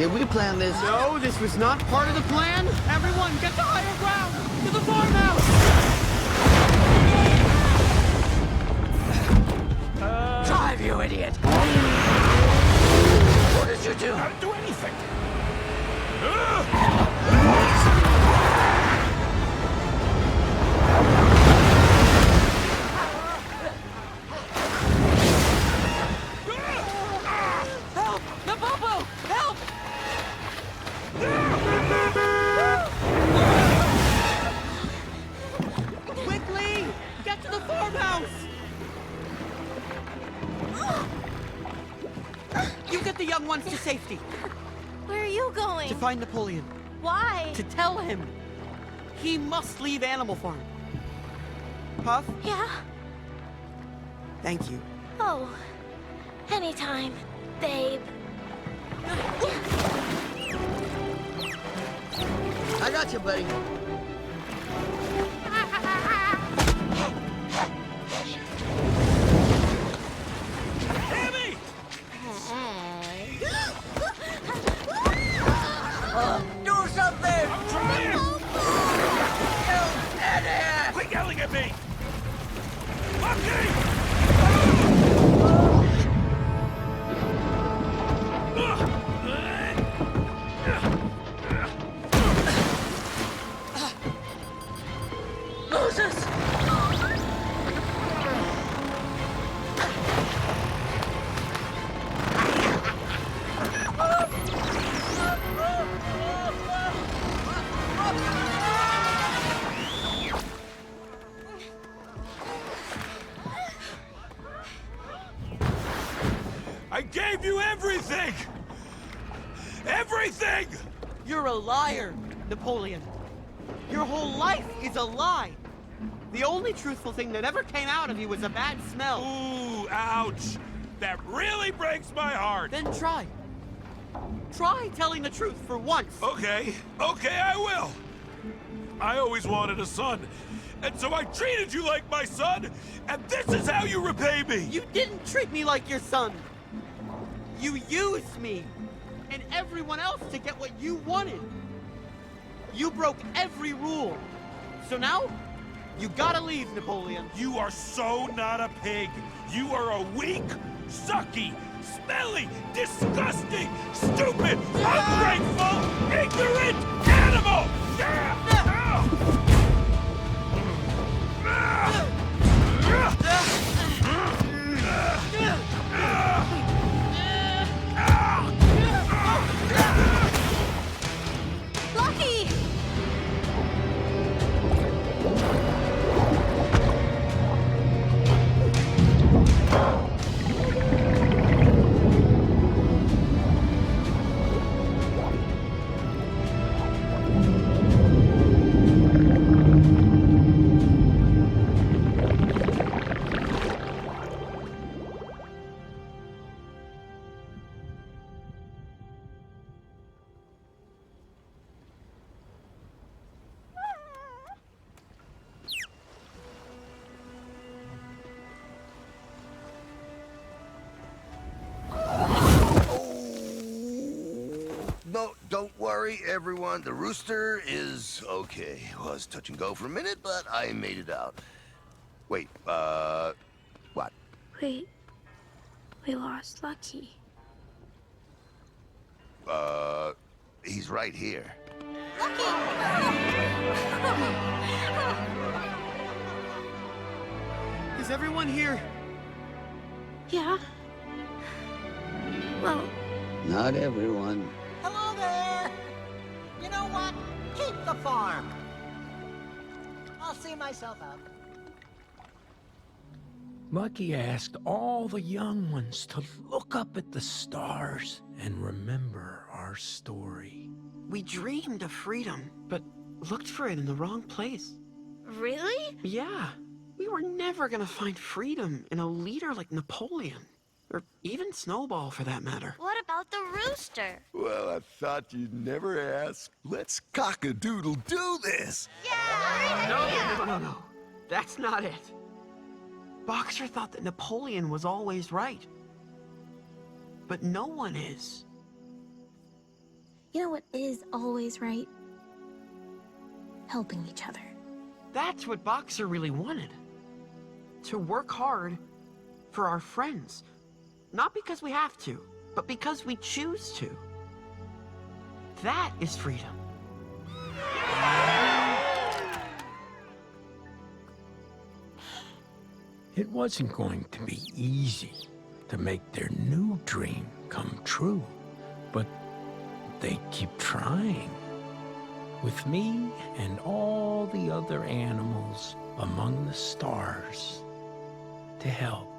Did we plan this? No, this was not part of the plan. Everyone, get to higher ground! To the farmhouse! Drive, you idiot! What did you do? I didn't do anything. Help! Napopo! Help! Quickly! Get to the farmhouse! You get the young ones to safety. Where are you going? To find Napoleon. Why? To tell him. He must leave Animal Farm. Puff, Yeah? thank you. Oh, anytime, babe. I got you, buddy. Abby! Do something! I'm trying! You idiot! Quit yelling at me! Lucky! Moses! I gave you everything! Everything! You're a liar, Napoleon. Your whole life is a lie. The only truthful thing that ever came out of you was a bad smell. Ooh, ouch! That really breaks my heart! Then try. Try telling the truth for once. Okay, I will! I always wanted a son, and so I treated you like my son, and this is how you repay me! You didn't treat me like your son. You used me and everyone else to get what you wanted. You broke every rule. So now, you gotta leave, Napoleon. You are so not a pig! You are a weak, sucky, smelly, disgusting, stupid, ungrateful, ignorant animal! Lucky! No, don't worry, everyone. The rooster is okay. Was touch and go for a minute, but I made it out. Wait, what? Wait, we lost Lucky. He's right here. Is everyone here? Yeah? Well, Not everyone. Hello there! You know what? Keep the farm. I'll see myself out. Lucky asked all the young ones to look up at the stars and remember our story. We dreamed of freedom, but looked for it in the wrong place. really? Yeah, we were never gonna find freedom in a leader like Napoleon. Or even Snowball, for that matter. What about the rooster? Well, I thought you'd never ask. Let's cock-a-doodle-do this! No. That's not it. Boxer thought that Napoleon was always right. But no one is. You know what is always right? Helping each other. That's what Boxer really wanted. To work hard for our friends. Not because we have to, but because we choose to. That is freedom. It wasn't going to be easy to make their new dream come true, but they keep trying. With me and all the other animals among the stars to help.